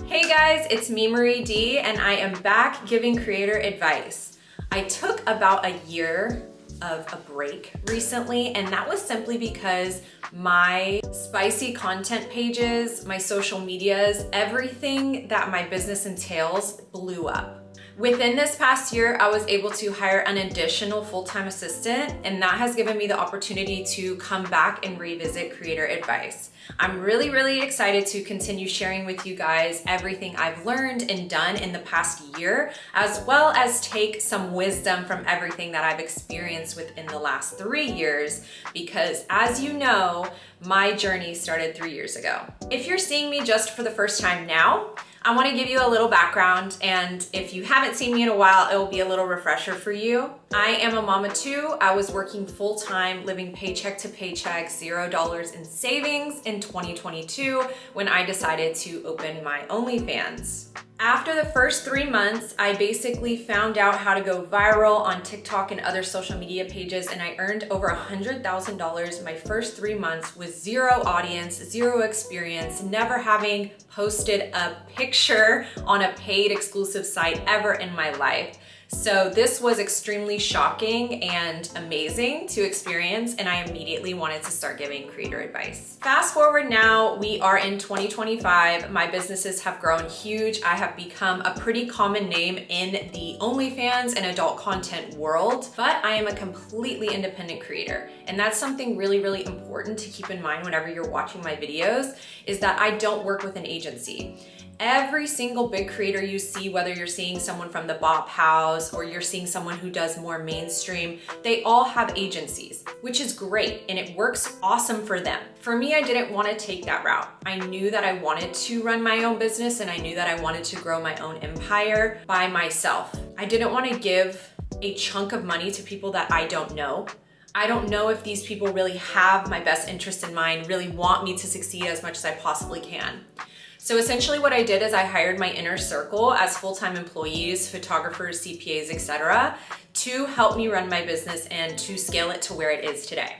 Hey guys, it's me, Marie D, and I am back giving creator advice. I took about a year of a break recently, and that was simply because my spicy content pages, my social medias, everything that my business entails blew up. Within this past year, I was able to hire an additional full-time assistant, and that has given me the opportunity to come back and revisit creator advice. I'm really excited to continue sharing with you guys everything I've learned and done in the past year, as well as take some wisdom from everything that I've experienced within the last 3 years, because as you know, my journey started 3 years ago. If you're seeing me just for the first time now, I want to give you a little background, and if you haven't seen me in a while, it will be a little refresher for you. I am a mama too. I was working full-time, living paycheck to paycheck, $0 in savings in 2022 when I decided to open my OnlyFans. After the first 3 months, I basically found out how to go viral on TikTok and other social media pages, and I earned over $100,000 my first 3 months with zero audience, zero experience, never having posted a picture on a paid exclusive site ever in my life. So this was extremely shocking and amazing to experience, and I immediately wanted to start giving creator advice. Fast forward now, we are in 2025. My businesses have grown huge. I have become a pretty common name in the OnlyFans and adult content world, but I am a completely independent creator. And that's something really important to keep in mind whenever you're watching my videos, is that I don't work with an agency. Every single big creator you see, whether you're seeing someone from the Bop House or you're seeing someone who does more mainstream, they all have agencies, which is great and it works awesome for them. For me, I didn't want to take that route. I knew that I wanted to run my own business and I knew that I wanted to grow my own empire by myself. I didn't want to give a chunk of money to people that I don't know. I don't know if these people really have my best interest in mind, really want me to succeed as much as I possibly can. So essentially what I did is I hired my inner circle as full-time employees, photographers, CPAs, etc., to help me run my business and to scale it to where it is today.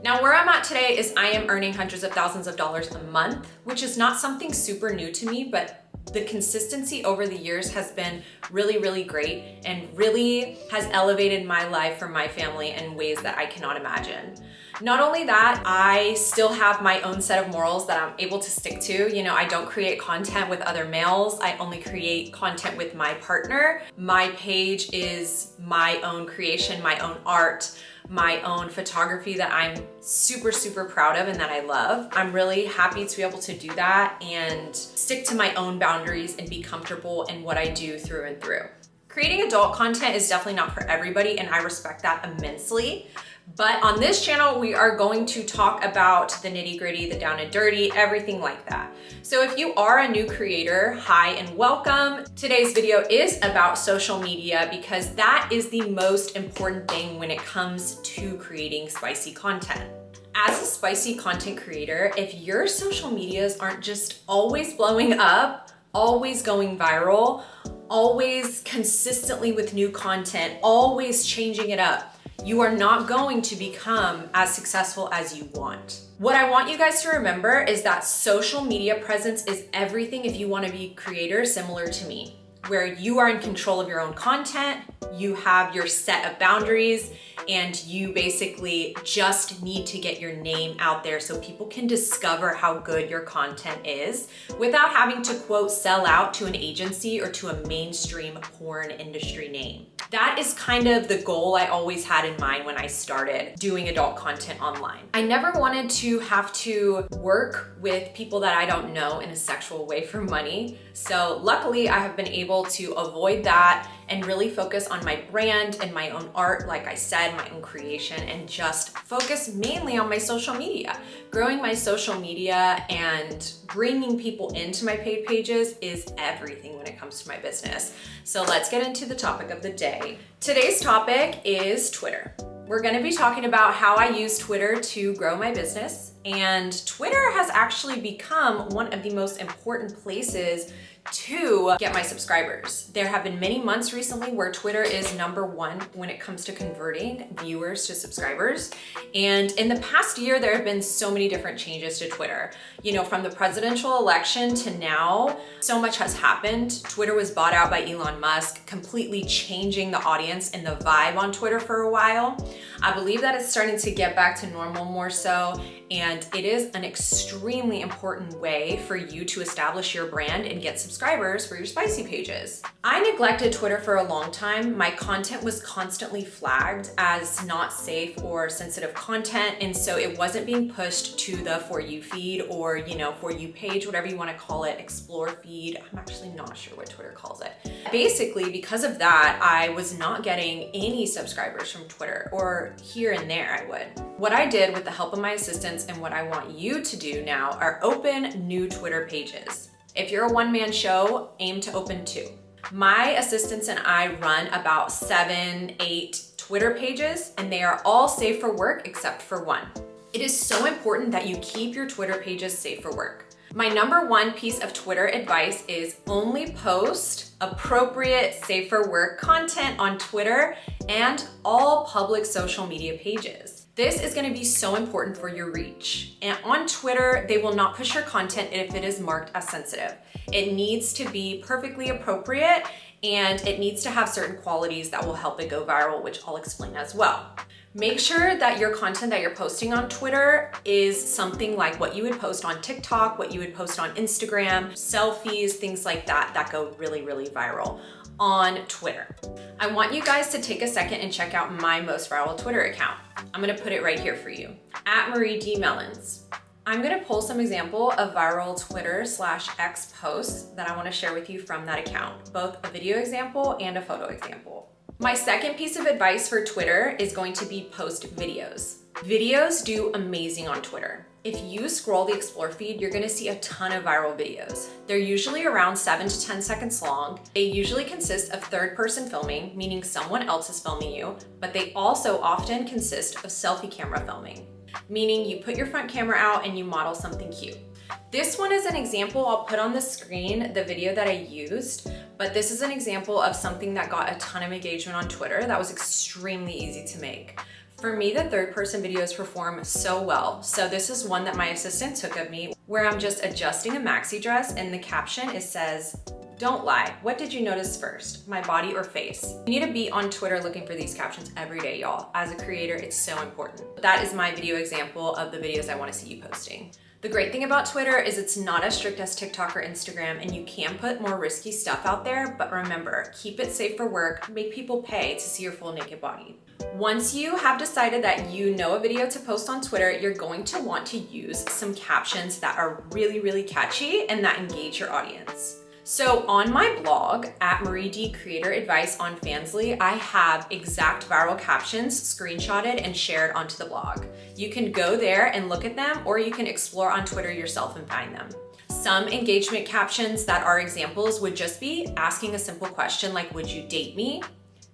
Now, where I'm at today is I am earning hundreds of thousands of dollars a month, which is not something super new to me, but the consistency over the years has been really great and really has elevated my life for my family in ways that I cannot imagine. Not only that, I still have my own set of morals that I'm able to stick to. You know, I don't create content with other males. I only create content with my partner. My page is my own creation, my own art, my own photography that I'm super proud of and that I love. I'm really happy to be able to do that and stick to my own boundaries and be comfortable in what I do through and through. Creating adult content is definitely not for everybody, and I respect that immensely. But on this channel, we are going to talk about the nitty-gritty, the down and dirty, everything like that. So if you are a new creator, hi and welcome. Today's video is about social media because that is the most important thing when it comes to creating spicy content. As a spicy content creator, if your social medias aren't just always blowing up, always going viral, always consistently with new content, always changing it up, you are not going to become as successful as you want. What I want you guys to remember is that social media presence is everything if you want to be a creator similar to me, where you are in control of your own content, you have your set of boundaries, and you basically just need to get your name out there so people can discover how good your content is without having to, quote, sell out to an agency or to a mainstream porn industry name. That is kind of the goal I always had in mind when I started doing adult content online. I never wanted to have to work with people that I don't know in a sexual way for money. So luckily I have been able to avoid that and really focus on my brand and my own art, like I said, my own creation, and just focus mainly on my social media. Growing my social media and bringing people into my paid pages is everything when it comes to my business. So let's get into the topic of the day. Today's topic is Twitter. We're gonna be talking about how I use Twitter to grow my business, and Twitter has actually become one of the most important places to get my subscribers. There have been many months recently where Twitter is #1 when it comes to converting viewers to subscribers. And in the past year, there have been so many different changes to Twitter. You know, from the presidential election to now, so much has happened. Twitter was bought out by Elon Musk, completely changing the audience and the vibe on Twitter for a while. I believe that it's starting to get back to normal more so, and it is an extremely important way for you to establish your brand and get subscribers for your spicy pages. I neglected Twitter for a long time. My content was constantly flagged as not safe or sensitive content, and so it wasn't being pushed to the For You feed or, you know, For You page, whatever you want to call it, Explore feed. I'm actually not sure what Twitter calls it. Basically, because of that, I was not getting any subscribers from Twitter, or here and there I would. What I did with the help of my assistants and what I want you to do now are open new Twitter pages. If you're a one-man show, aim to open 2. My assistants and I run about 7, 8 Twitter pages, and they are all safe for work except for one. It is so important that you keep your Twitter pages safe for work. My #1 piece of Twitter advice is only post appropriate safe for work content on Twitter and all public social media pages. This is going to be so important for your reach. And on Twitter, they will not push your content if it is marked as sensitive. It needs to be perfectly appropriate, and it needs to have certain qualities that will help it go viral, which I'll explain as well. Make sure that your content that you're posting on Twitter is something like what you would post on TikTok, what you would post on Instagram, selfies, things like that that go really, really viral on Twitter. I want you guys to take a second and check out my most viral Twitter account. I'm gonna put it right here for you, @MarieDMellons. I'm gonna pull some example of viral Twitter/X posts that I wanna share with you from that account, both a video example and a photo example. My second piece of advice for Twitter is going to be post videos. Videos do amazing on Twitter. If you scroll the Explore feed, you're gonna see a ton of viral videos. They're usually around 7 to 10 seconds long. They usually consist of third-person filming, meaning someone else is filming you, but they also often consist of selfie camera filming, meaning you put your front camera out and you model something cute. This one is an example. I'll put on the screen the video that I used, but this is an example of something that got a ton of engagement on Twitter that was extremely easy to make. For me, the third-person videos perform so well. So this is one that my assistant took of me where I'm just adjusting a maxi dress, and the caption, it says, "Don't lie, what did you notice first, my body or face?" You need to be on Twitter looking for these captions every day, y'all. As a creator, it's so important. That is my video example of the videos I wanna see you posting. The great thing about Twitter is it's not as strict as TikTok or Instagram, and you can put more risky stuff out there, but remember, keep it safe for work, make people pay to see your full naked body. Once you have decided that you know a video to post on Twitter, you're going to want to use some captions that are really, really catchy and that engage your audience. So on my blog, @MarieD Creator Advice on Fansly, I have exact viral captions screenshotted and shared onto the blog. You can go there and look at them, or you can explore on Twitter yourself and find them. Some engagement captions that are examples would just be asking a simple question like, would you date me?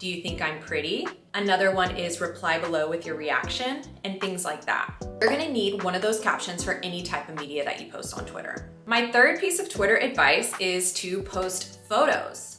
Do you think I'm pretty? Another one is reply below with your reaction, and things like that. You're gonna need one of those captions for any type of media that you post on Twitter. My third piece of Twitter advice is to post photos.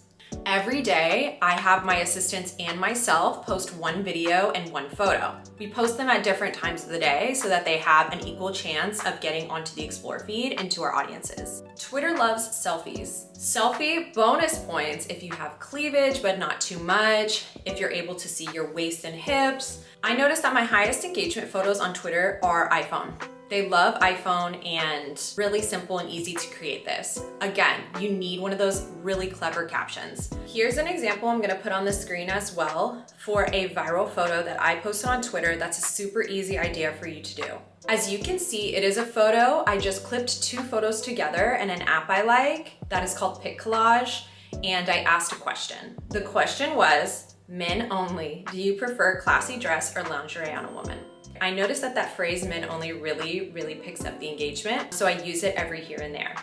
Every day, I have my assistants and myself post one video and one photo. We post them at different times of the day so that they have an equal chance of getting onto the Explore feed and to our audiences. Twitter loves selfies. Selfie bonus points if you have cleavage, but not too much, if you're able to see your waist and hips. I noticed that my highest engagement photos on Twitter are iPhone. They love iPhone, and really simple and easy to create this. Again, you need one of those really clever captions. Here's an example I'm gonna put on the screen as well for a viral photo that I posted on Twitter that's a super easy idea for you to do. As you can see, it is a photo. I just clipped 2 photos together in an app I like that is called Pic Collage, and I asked a question. The question was, men only, do you prefer classy dress or lingerie on a woman? I noticed that that phrase men only really picks up the engagement, so I use it every here and there.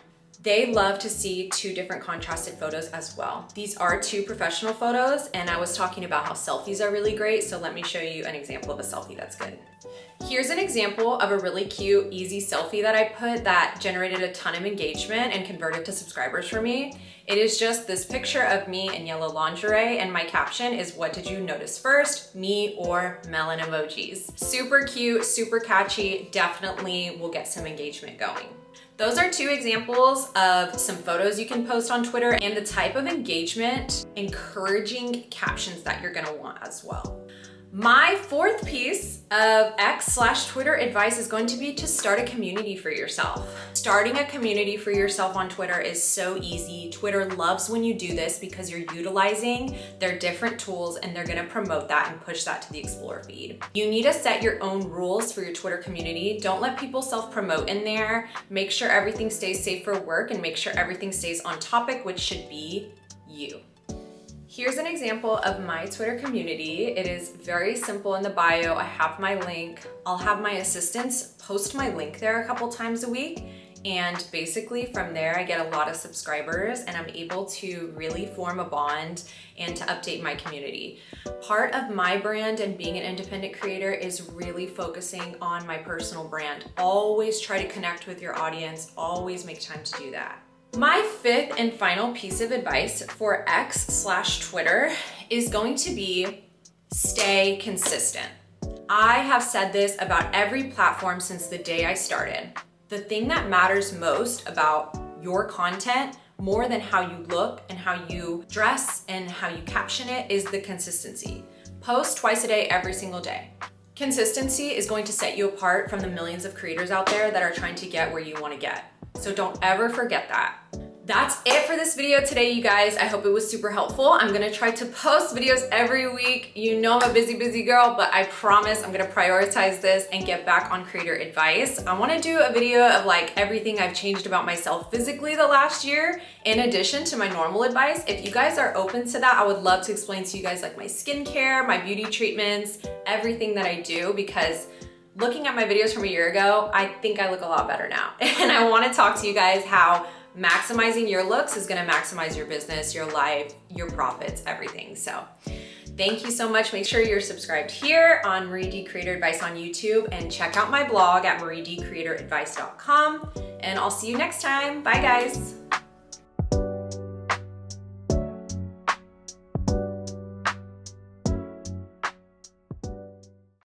They love to see 2 different contrasted photos as well. These are 2 professional photos, and I was talking about how selfies are really great, so let me show you an example of a selfie that's good. Here's an example of a really cute, easy selfie that I put that generated a ton of engagement and converted to subscribers for me. It is just this picture of me in yellow lingerie, and my caption is, "What did you notice first, me or melon emojis?" Super cute, super catchy, definitely will get some engagement going. Those are 2 examples of some photos you can post on Twitter and the type of engagement, encouraging captions that you're gonna want as well. My 4th piece of X/Twitter advice is going to be to start a community for yourself. Starting a community for yourself on Twitter is so easy. Twitter loves when you do this because you're utilizing their different tools and they're gonna promote that and push that to the Explore feed. You need to set your own rules for your Twitter community. Don't let people self-promote in there. Make sure everything stays safe for work and make sure everything stays on topic, which should be you. Here's an example of my Twitter community. It is very simple in the bio. I have my link. I'll have my assistants post my link there a couple times a week. And basically from there, I get a lot of subscribers and I'm able to really form a bond and to update my community. Part of my brand and being an independent creator is really focusing on my personal brand. Always try to connect with your audience. Always make time to do that. My 5th and final piece of advice for X/Twitter is going to be stay consistent. I have said this about every platform since the day I started. The thing that matters most about your content, more than how you look and how you dress and how you caption it, is the consistency. Post twice a day, every single day. Consistency is going to set you apart from the millions of creators out there that are trying to get where you want to get. So don't ever forget that. That's it for this video today, you guys. I hope it was super helpful. I'm gonna try to post videos every week. You know I'm a busy girl, but I promise I'm gonna prioritize this and get back on creator advice. I wanna do a video of like everything I've changed about myself physically the last year, in addition to my normal advice. If you guys are open to that, I would love to explain to you guys like my skincare, my beauty treatments, everything that I do, because looking at my videos from a year ago, I think I look a lot better now. And I wanna talk to you guys how maximizing your looks is gonna maximize your business, your life, your profits, everything. So thank you so much. Make sure you're subscribed here on Marie D Creator Advice on YouTube and check out my blog at mariedcreatoradvice.com. And I'll see you next time. Bye guys.